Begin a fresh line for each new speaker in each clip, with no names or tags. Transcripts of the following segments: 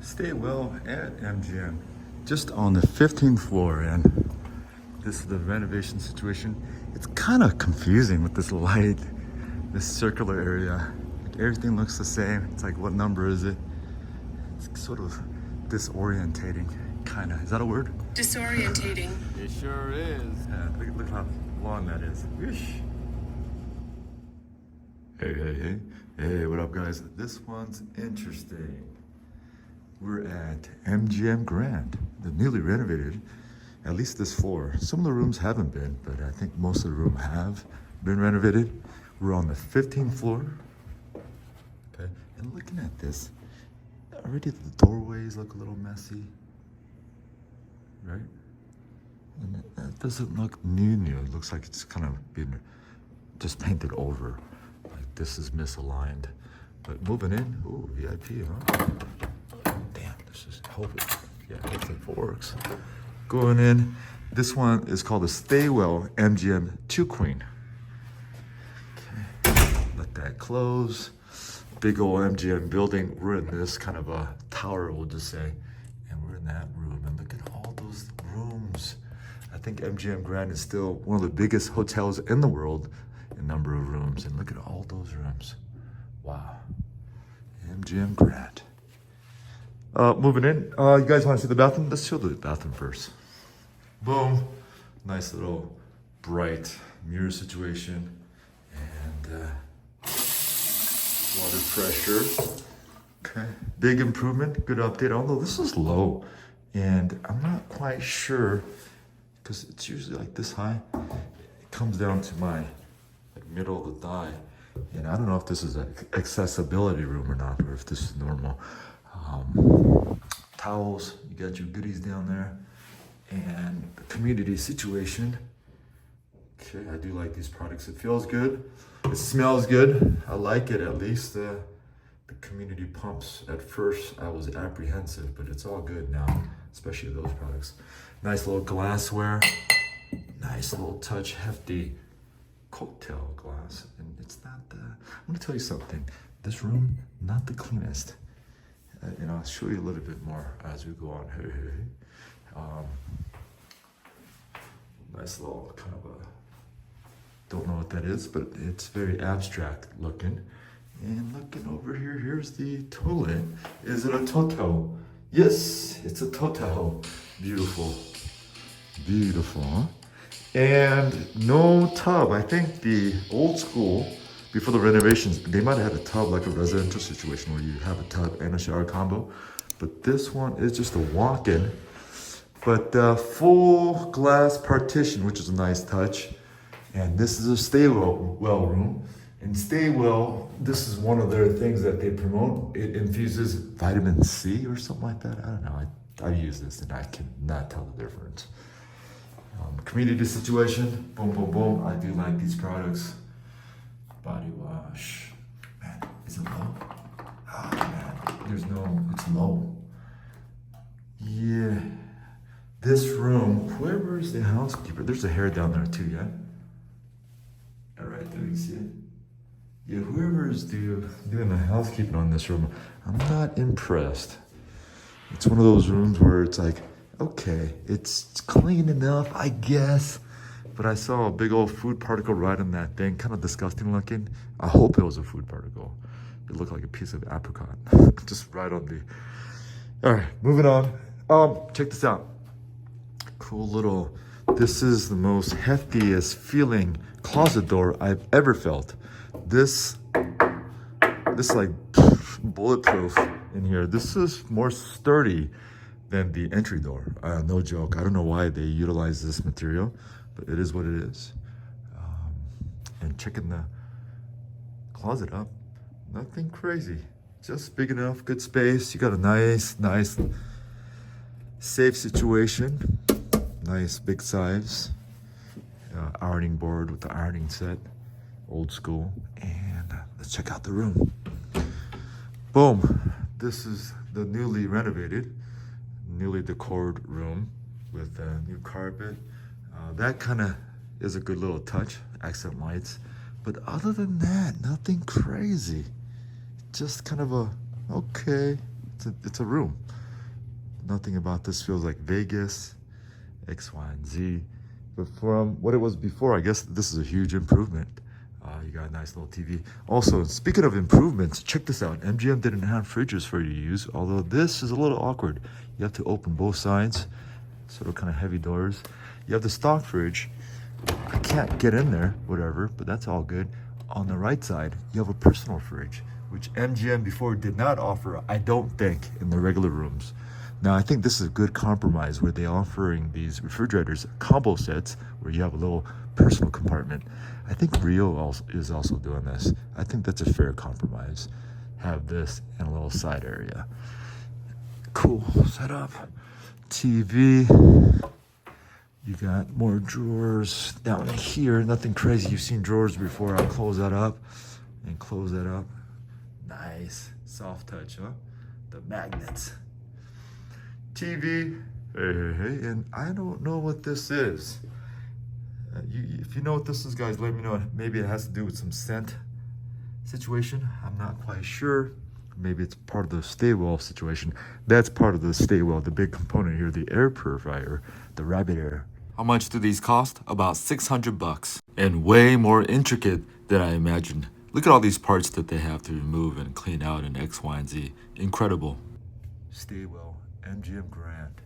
Stay well at MGM. Just on the 15th floor, and this is the renovation situation. It's kind of confusing with this light, this circular area. Like everything looks the same. It's like, what number is it? It's sort of disorientating, kind of. Is that a word?
Disorientating.
It sure is. Yeah, look how long that is. Whoosh. Hey, what up, guys? This one's interesting. We're at MGM Grand, the newly renovated, at least this floor. Some of the rooms haven't been, but I think most of the rooms have been renovated. We're on the 15th floor. Okay, and looking at this, already the doorways look a little messy, right? And it doesn't look new. It looks like it's kind of been just painted over. Like this is misaligned. But moving in, ooh, VIP, huh? Damn, let's just hope it, looks like it works. Going in, this one is called the Staywell MGM 2 Queen. Okay, let that close. Big old MGM building. We're in this kind of a tower, we'll just say. And we're in that room, and look at all those rooms. I think MGM Grand is still one of the biggest hotels in the world in number of rooms. And look at all those rooms. Wow. MGM Grand. Moving in. You guys want to see the bathroom? Let's show the bathroom first. Boom. Nice little bright mirror situation. And water pressure. Okay. Big improvement. Good update. Although this is low. And I'm not quite sure, because it's usually like this high. It comes down to my middle of the thigh. And I don't know if this is an accessibility room or not, or if this is normal. Towels, you got your goodies down there. And the community situation. Okay, I do like these products. It feels good. It smells good. I like it, at least. The community pumps. At first, I was apprehensive, but it's all good now, especially those products. Nice little glassware. Nice little touch, hefty cocktail glass. And it's not the... I'm gonna tell you something. This room, not the cleanest. And I'll show you a little bit more as we go on. Nice little kind of a, don't know what that is, but it's very abstract looking. And looking over here, here's the toilet. Is it a Toto? Yes, it's a Toto. Beautiful. Beautiful, huh? And no tub. I think the old school, before the renovations, they might have had a tub, like a residential situation where you have a tub and a shower combo. But this one is just a walk-in, but full glass partition, which is a nice touch. And this is a Staywell room. And Staywell, this is one of their things that they promote. It infuses vitamin C or something like that. I don't know. I've used this and I cannot tell the difference. Community situation, boom, boom, boom. I do like these products. Body wash. Man, is it low? Oh man, it's low. Yeah. This room, whoever is the housekeeper, there's a hair down there too, yeah? All right, there you see it. Yeah, whoever is doing the housekeeping on this room, I'm not impressed. It's one of those rooms where it's like, okay, it's clean enough, I guess. But I saw a big old food particle right on that thing, kind of disgusting looking. I hope it was a food particle. It looked like a piece of apricot, just right on the... All right, moving on. Check this out. Cool little, this is the most heftiest feeling closet door I've ever felt. This is like bulletproof in here. This is more sturdy than the entry door. No joke. I don't know why they utilize this material, but it is what it is. And checking the closet up, nothing crazy. Just big enough, good space. You got a nice safe situation. Nice big size. Ironing board with the ironing set. Old school. And let's check out the room. Boom. This is the newly renovated, newly decorated room with a new carpet. That kind of is a good little touch, accent lights. But other than that, nothing crazy. Just kind of a, okay, It's a room. Nothing about this feels like Vegas, X, Y, and Z. But from what it was before, I guess this is a huge improvement. You got a nice little TV. Also, speaking of improvements, check this out. MGM didn't have fridges for you to use, although this is a little awkward. You have to open both sides, sort of kind of heavy doors. You have the stock fridge. I can't get in there, whatever, but that's all good. On the right side, you have a personal fridge, which MGM before did not offer, I don't think, in the regular rooms. Now, I think this is a good compromise where they're offering these refrigerators, combo sets, where you have a little personal compartment. I think Rio is also doing this. I think that's a fair compromise. Have this and a little side area. Cool setup. TV. You got more drawers down here. Nothing crazy. You've seen drawers before. I'll close that up and close that up. Nice. Soft touch, huh? The magnets. TV. Hey. And I don't know what this is. If you know what this is, guys, let me know. Maybe it has to do with some scent situation. I'm not quite sure. Maybe it's part of the staywell situation. That's part of the staywell, the big component here, the air purifier, the rabbit air. How much do these cost? About 600 bucks. And way more intricate than I imagined. Look at all these parts that they have to remove and clean out in X, Y, and Z. Incredible. Staywell, MGM Grand.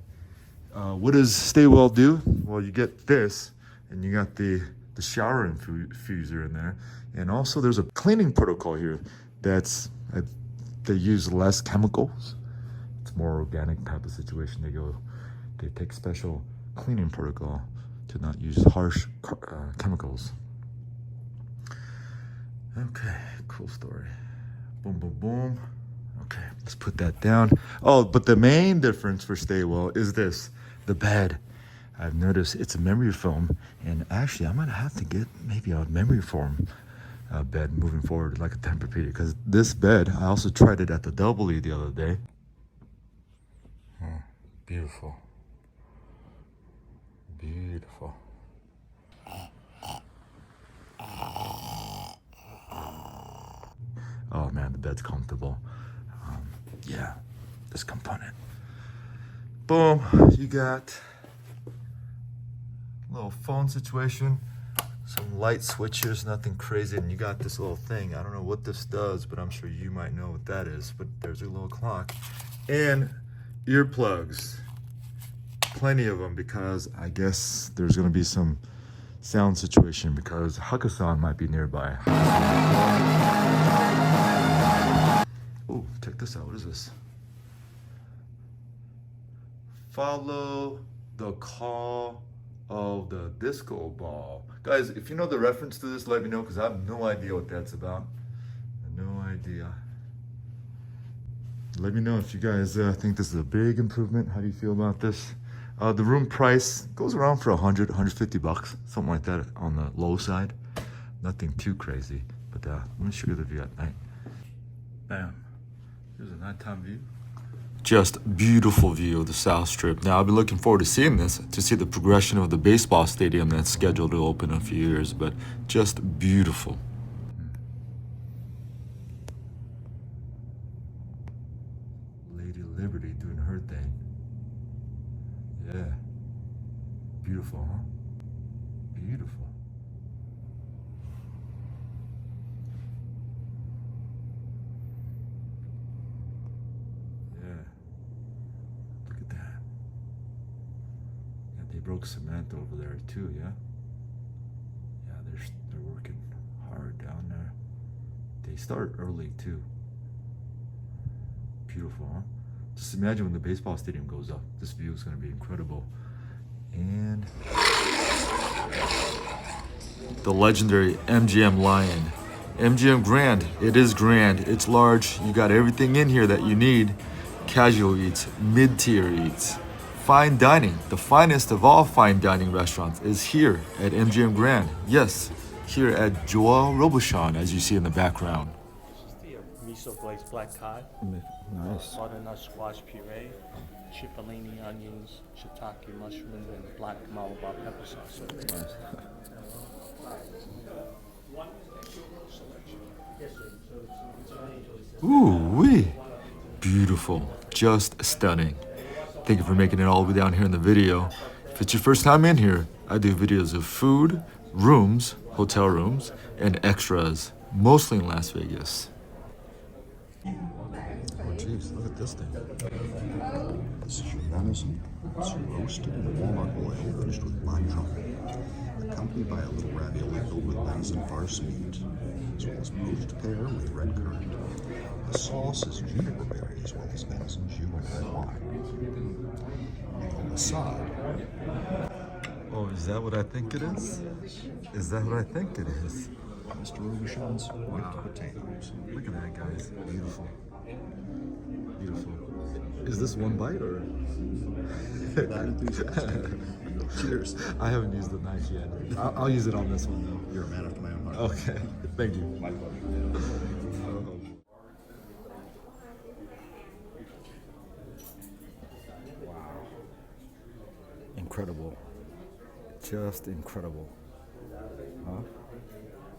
What does staywell do? Well, you get this, and you got the shower infuser in there. And also there's a cleaning protocol here that's, they use less chemicals. It's more organic type of situation. They take special cleaning protocol to not use harsh chemicals. Okay, cool story. Boom, boom, boom. Okay, let's put that down. Oh, but the main difference for Staywell is this, the bed. I've noticed it's a memory foam, and actually I might have to get maybe a memory foam bed moving forward, like a Tempur-Pedic, because this bed, I also tried it at the Double E the other day. Oh, beautiful. Beautiful. Oh man, the bed's comfortable. Yeah, this component. Boom, you got a little phone situation, some light switches, nothing crazy, and you got this little thing. I don't know what this does, but I'm sure you might know what that is, but there's a little clock. And earplugs. Plenty of them, because I guess there's gonna be some sound situation because Hakkasan might be nearby. Oh, check this out. What is this? Follow the call of the disco ball. Guys, if you know the reference to this, let me know, because I have no idea what that's about. No idea. Let me know if you guys think this is a big improvement. How do you feel about this? The room price goes around for 100, 150 bucks, something like that on the low side. Nothing too crazy, but let me show you the view at night. Bam. Here's a nighttime view. Just beautiful view of the South Strip. Now, I've been looking forward to seeing this, to see the progression of the baseball stadium that's scheduled to open in a few years, but just beautiful. Lady Liberty doing her thing. Yeah. Beautiful, huh? Beautiful. Yeah. Look at that. Yeah, they broke cement over there too, yeah? Yeah, they're working hard down there. They start early too. Beautiful, huh? Just imagine when the baseball stadium goes up. This view is going to be incredible. And the legendary MGM Lion. MGM Grand. It is grand. It's large. You got everything in here that you need. Casual eats, mid-tier eats, fine dining. The finest of all fine dining restaurants is here at MGM Grand. Yes, here at Joel Robuchon, as you see in the background.
Miso glazed black cod.
Nice.
Butternut squash puree, cipollini onions, shiitake mushrooms, and black malabar pepper sauce.
Ooh wee. beautiful, just stunning. Thank you for making it all the way down here in the video. If it's your first time in here, I do videos of food, rooms, hotel rooms, and extras, mostly in Las Vegas. Oh jeez, look at this thing.
This is your venison. It's roasted in walnut oil, finished with bajon, accompanied by a little ravioli filled with venison farce meat, as well as poached pear with red currant. The sauce is juniper berry, as well as venison jus and red wine. And on the side,
Oh, is that what I think it is? Is that what I think it is?
Mr. Robuchon's whipped potatoes.
Look at that, guys. Beautiful. Beautiful. Is this one bite or?
That enthusiastic. Cheers.
I haven't used the knife yet. I'll use it on this one though.
You're a man after my own heart.
Okay, thank you.
My pleasure.
Wow. Incredible. Just incredible. Huh?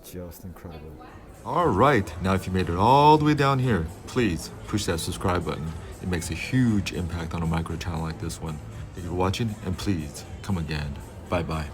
Just incredible. All right, now if you made it all the way down here, please push that subscribe button. It makes a huge impact on a micro channel like this one. Thank you for watching, and please come again. Bye-bye.